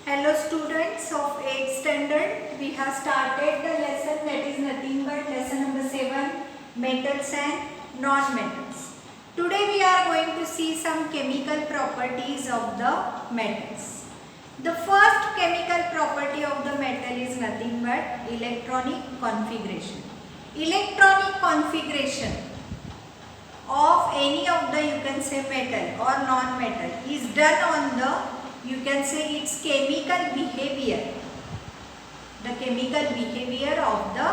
Hello students of 8th standard, we have started the lesson that is nothing but lesson number 7, metals and non-metals. Today we are going to see some chemical properties of the metals. The first chemical property of the metal is nothing but electronic configuration. Electronic configuration of any of the metal or non-metal is done on the its chemical behavior, the chemical behavior of the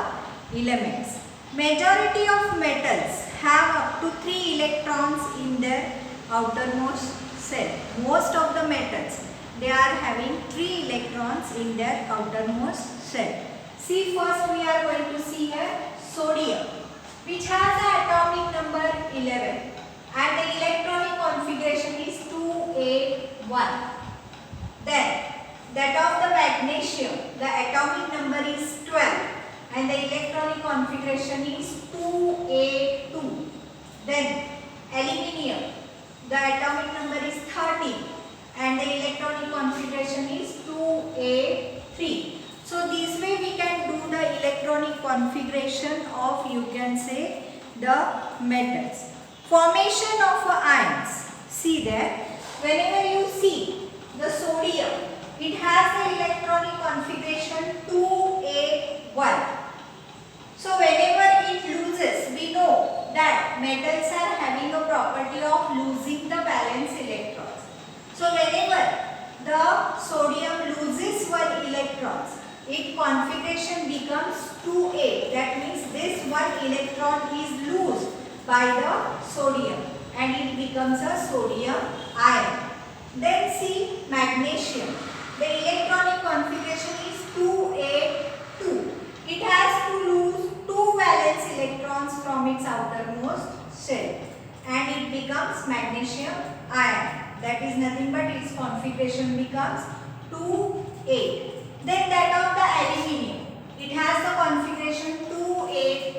elements. Majority of metals have up to 3 electrons in their outermost shell. Most of the metals, they are having 3 electrons in their outermost shell. See, first we are going to see here sodium, which has the atomic number 11 and the electronic configuration is 281. Then that of the magnesium, the atomic number is 12 and the electronic configuration is 2A2. Then aluminium, the atomic number is 30 and the electronic configuration is 2A3. So this way we can do the electronic configuration of the metals. Formation of ions. See there, whenever you see the sodium, it has the electronic configuration 2A1. So whenever it loses, we know that metals are having a property of losing the valence electrons. So whenever the sodium loses 1 electron, its configuration becomes 2A. That means this 1 electron is lost by the sodium and it becomes a sodium ion. Then see magnesium. The electronic configuration is 2A2. It has to lose 2 valence electrons from its outermost shell and it becomes magnesium ion. That is nothing but its configuration becomes 2A. Then that of the aluminium. It has the configuration 2A3.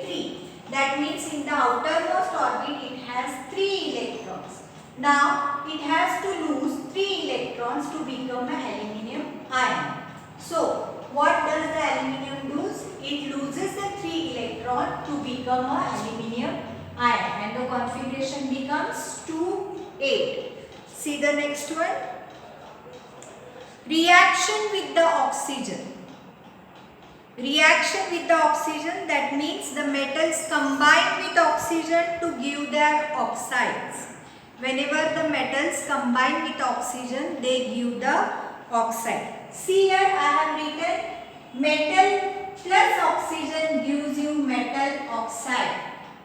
That means in the outermost orbit it has 3 electrons. Now it has to lose 3 electrons to become an aluminium ion. So what does the aluminium lose? It loses the 3 electron to become an aluminium ion and the configuration becomes 2A. See the next one. Reaction with the oxygen. Reaction with the oxygen, that means the metals combine with oxygen to give their oxides. Whenever the metals combine with oxygen, they give the oxide. See here I have written metal plus oxygen gives you metal oxide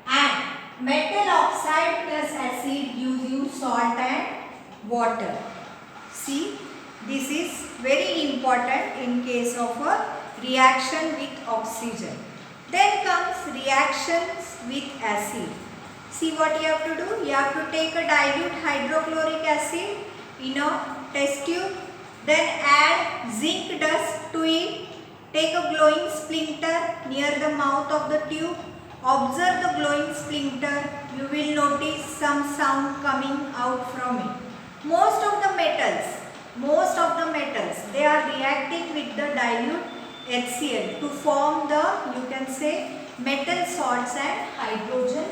and metal oxide plus acid gives you salt and water. See, this is very important in case of a reaction with oxygen. Then comes reactions with acid. See what you have to do? You have to take a dilute hydrochloric acid in a test tube. Then add zinc dust to it. Take a glowing splinter near the mouth of the tube. Observe the glowing splinter. You will notice some sound coming out from it. Most of the metals, they are reacting with the dilute HCl to form the, metal salts and hydrogen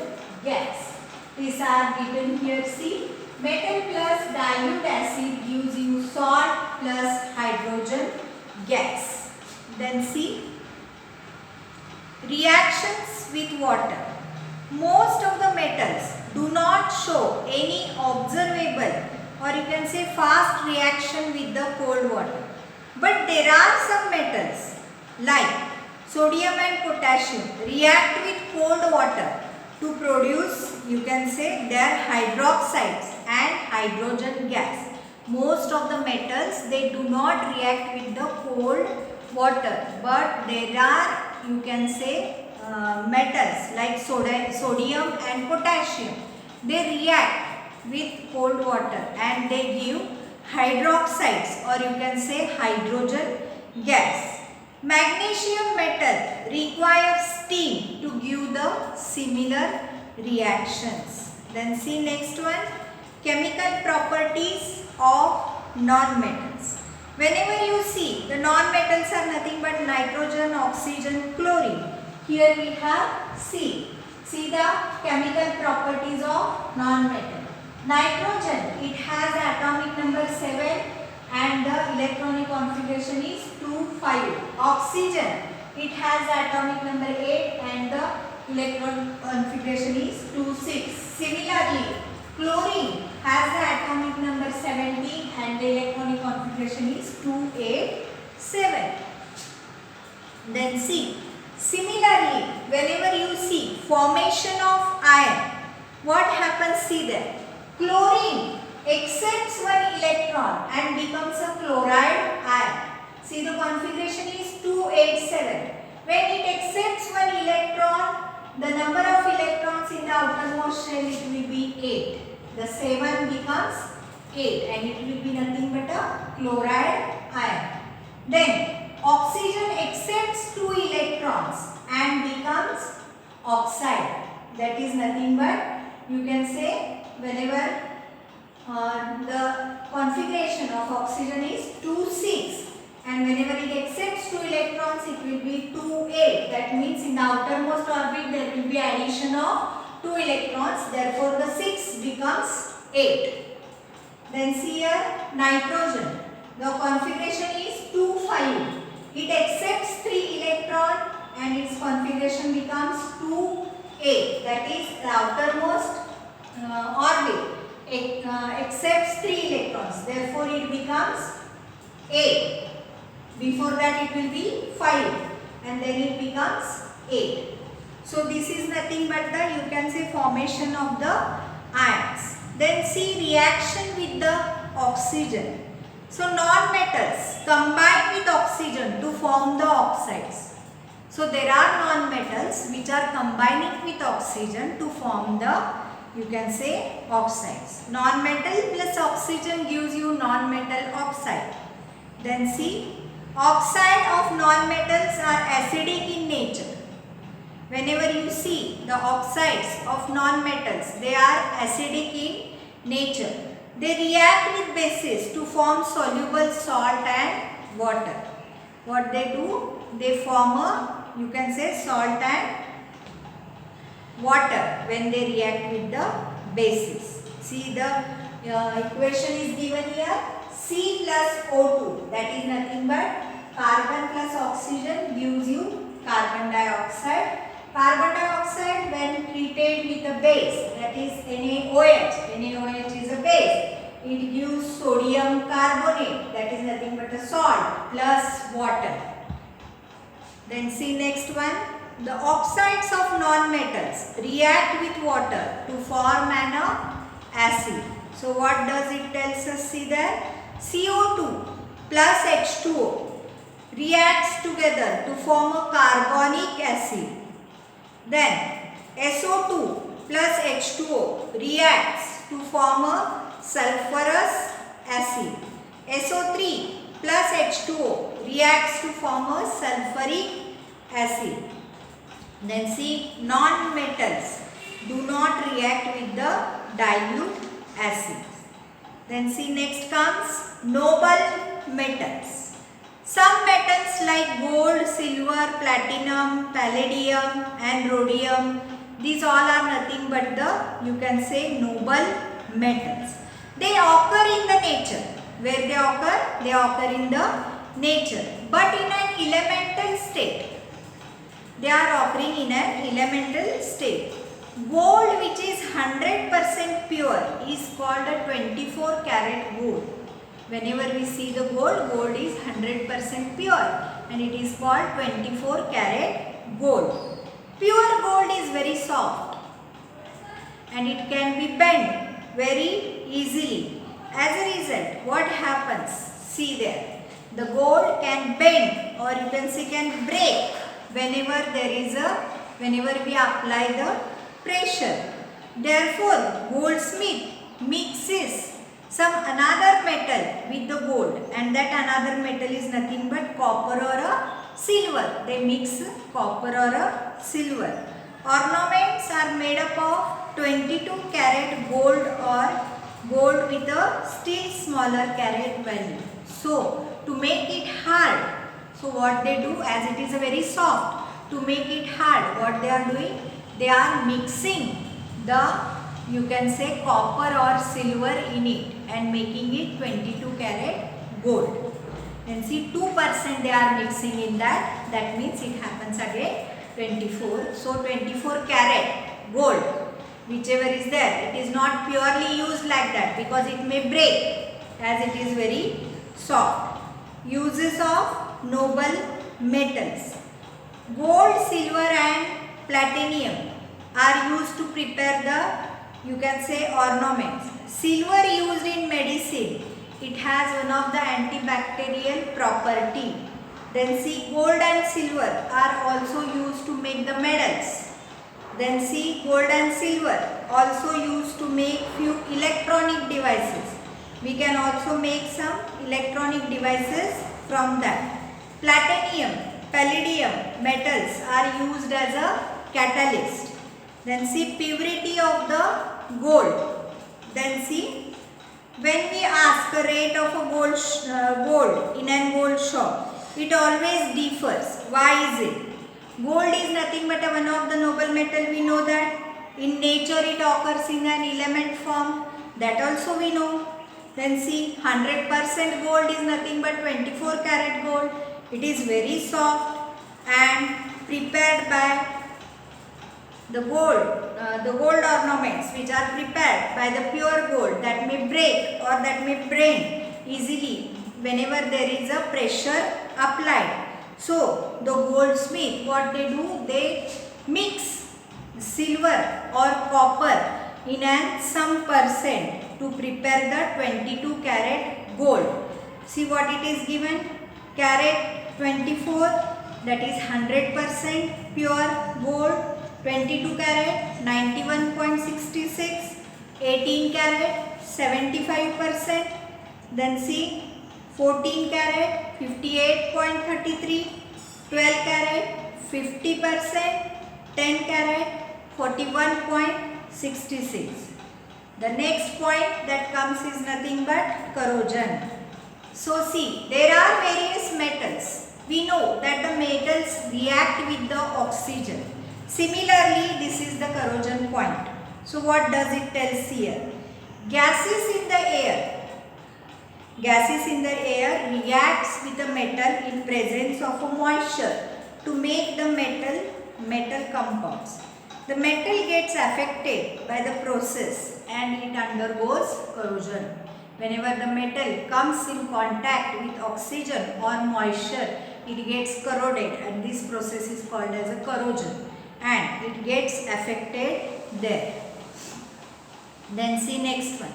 gas. These are written here, see. Metal plus dilute acid gives you salt plus hydrogen gas. Then see, reactions with water. Most of the metals do not show any observable or fast reaction with the cold water. But there are some metals like sodium and potassium react with cold water to produce their hydroxides and hydrogen gas. Most of the metals, they do not react with the cold water, but there are metals like sodium and potassium. They react with cold water and they give hydroxides or hydrogen gas. Magnesium metal requires steam to give the similar reactions. Then see next one, chemical properties of non-metals. Whenever you see the non-metals are nothing but nitrogen, oxygen, chlorine. Here we have C. See the chemical properties of non-metal. Nitrogen, it has atomic number 7 and the electronic configuration is 2, 5. Oxygen, it has atomic number 8 and the electron configuration is 2, 6. Similarly, chlorine has the atomic number 17 and the electronic configuration is 2, 8, 7. Then see, similarly, whenever you see formation of iron, what happens? See there, chlorine accepts one electron and becomes a chloride ion. See the configuration is 2, 8, 7. When it accepts one electron, the number of electrons in the outermost shell, it will be 8. The 7 becomes 8 and it will be nothing but a chloride ion. Then oxygen accepts 2 electrons and becomes oxide. That is nothing but, you can say, whenever the configuration of oxygen is 2, 6 and whenever it accepts 2 electrons, it will be 2, 8. That means in the outermost orbit there will be addition of 2 electrons, therefore the 6 becomes 8. Then see here, nitrogen, the configuration is 2, 5. It accepts 3 electron and its configuration becomes 2, 8. That is the outermost orbit accepts 3 electrons, therefore it becomes 8. Before that it will be 5 and then it becomes 8. So this is nothing but the, you can say, formation of the ions. Then see reaction with the oxygen. So non-metals combine with oxygen to form the oxides. So there are non-metals which are combining with oxygen to form the, you can say, oxides. Non-metal plus oxygen gives you non-metal oxide. Then see, oxide of non-metals are acidic in nature. Whenever you see the oxides of non-metals, they are acidic in nature. They react with bases to form soluble salt and water. What they do? They form a, you can say, salt and water when they react with the bases. See the equation is given here. C plus O2, that is nothing but carbon plus oxygen gives you carbon dioxide. Carbon dioxide when treated with a base, that is NaOH. NaOH is a base. It gives sodium carbonate, that is nothing but a salt, plus water. Then see next one. The oxides of non-metals react with water to form an acid. So what does it tells us? See there, CO2 plus H2O reacts together to form a carbonic acid. Then SO2 plus H2O reacts to form a sulfurous acid. SO3 plus H2O reacts to form a sulfuric acid. Then see, non-metals do not react with the dilute acids. Then see next comes noble metals. Some metals like gold, silver, platinum, palladium and rhodium, these all are nothing but the, you can say, noble metals. They occur in the nature. Where they occur? They occur in the nature, but in an elemental state. They are occurring in an elemental state. Gold, which is 100% pure, is called a 24 karat gold. Whenever we see the gold, gold is 100% pure and it is called 24 karat gold. Pure gold is very soft and it can be bent very easily. As a result, what happens? See there, the gold can bend, or you can say can break whenever we apply the pressure. Therefore, goldsmith mixes some another metal with the gold, and that another metal is nothing but copper or a silver. They mix copper or a silver. Ornaments are made up of 22 karat gold or gold with a still smaller carat value. So to make it hard, so what they do, as it is a very soft, to make it hard, what they are doing, they are mixing the, you can say, copper or silver in it and making it 22 karat gold. And see, 2% they are mixing in that, that means it happens again 24. So 24 karat gold, whichever is there, it is not purely used like that because it may break as it is very soft. Uses of noble metals. Gold, silver and platinum are used to prepare the, you can say, ornaments. Silver used in medicine. It has one of the antibacterial property. Then see, gold and silver are also used to make the medals. Then see, gold and silver also used to make few electronic devices. We can also make some electronic devices from that. Platinum, palladium metals are used as a catalyst. Then see, purity of the gold. Then see, when we ask a rate of a gold in a gold shop, it always differs. Why is it? Gold is nothing but one of the noble metal, we know that. In nature it occurs in an element form, that also we know. Then see, 100% gold is nothing but 24 karat gold. It is very soft and prepared by the gold ornaments which are prepared by the pure gold that may break or that may bend easily whenever there is a pressure applied. So the goldsmith, what they do, they mix silver or copper in some percent to prepare the 22 karat gold. See what it is given, carat 24, that is 100% pure gold. 22 karat 91.66, 18 karat 75%, then see 14 karat 58.33, 12 carat 50%, 10 carat 41.66. The next point that comes is nothing but corrosion. So see, there are various metals. We know that the metals react with the oxygen. Similarly, this is the corrosion point. So what does it tell here? Gases in the air reacts with the metal in presence of a moisture to make the metal compounds. The metal gets affected by the process and it undergoes corrosion. Whenever the metal comes in contact with oxygen or moisture, it gets corroded and this process is called as a corrosion and it gets affected there. Then see next one.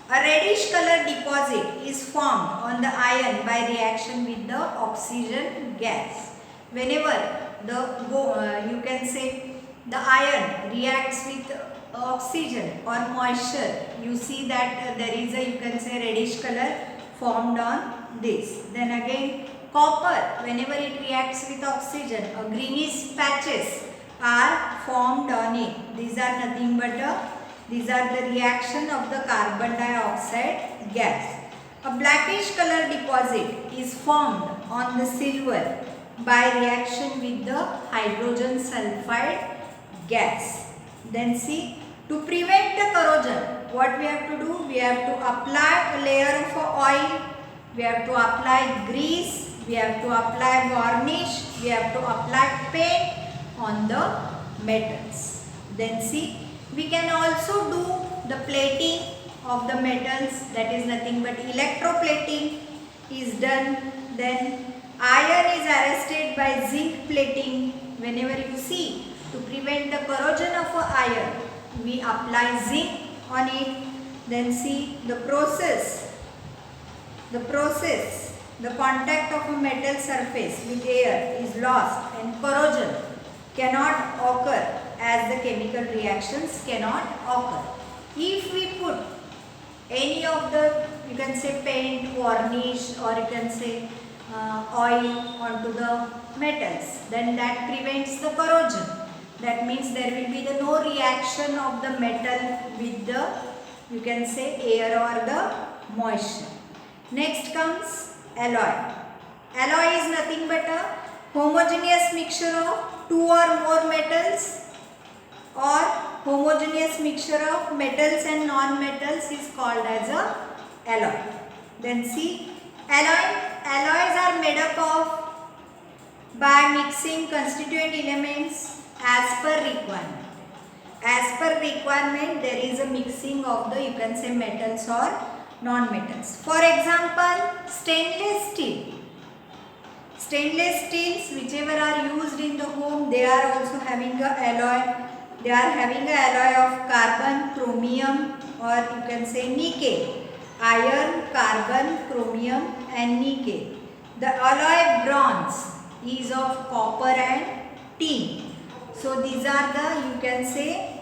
A reddish color deposit is formed on the iron by reaction with the oxygen gas. Whenever you can say the iron reacts with oxygen or moisture, you see that there is a, you can say, reddish color formed on this. Then again copper, whenever it reacts with oxygen, a greenish patches are formed on it. These are nothing but these are the reaction of the carbon dioxide gas. A blackish color deposit is formed on the silver by reaction with the hydrogen sulfide gas. Then see, to prevent the corrosion, what we have to do? We have to apply a layer of oil, we have to apply grease, we have to apply varnish, we have to apply paint on the metals. Then see, we can also do the plating of the metals, that is nothing but electroplating is done. Then iron is arrested by zinc plating. Whenever you see, to prevent the corrosion of iron, we apply zinc on it. Then see the process, the contact of a metal surface with air is lost and corrosion cannot occur as the chemical reactions cannot occur. If we put any of the, you can say, paint, varnish, or you can say oil onto the metals, then that prevents the corrosion. That means there will be no reaction of the metal with the, you can say, air or the moisture. Next comes alloy. Alloy is nothing but a homogeneous mixture of two or more metals, or homogeneous mixture of metals and non-metals is called as a alloy. Then see, alloys are made up of by mixing constituent elements as per requirement. As per requirement, there is a mixing of the, you can say, metals or non-metals. For example, stainless steel. Stainless steels whichever are used in the home, they are also having a alloy. They are having a alloy of carbon, chromium, or you can say nickel. Iron, carbon, chromium and nickel. The alloy bronze is of copper and tin. So these are the, you can say,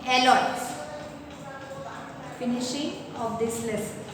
alloys. Finishing of this lesson.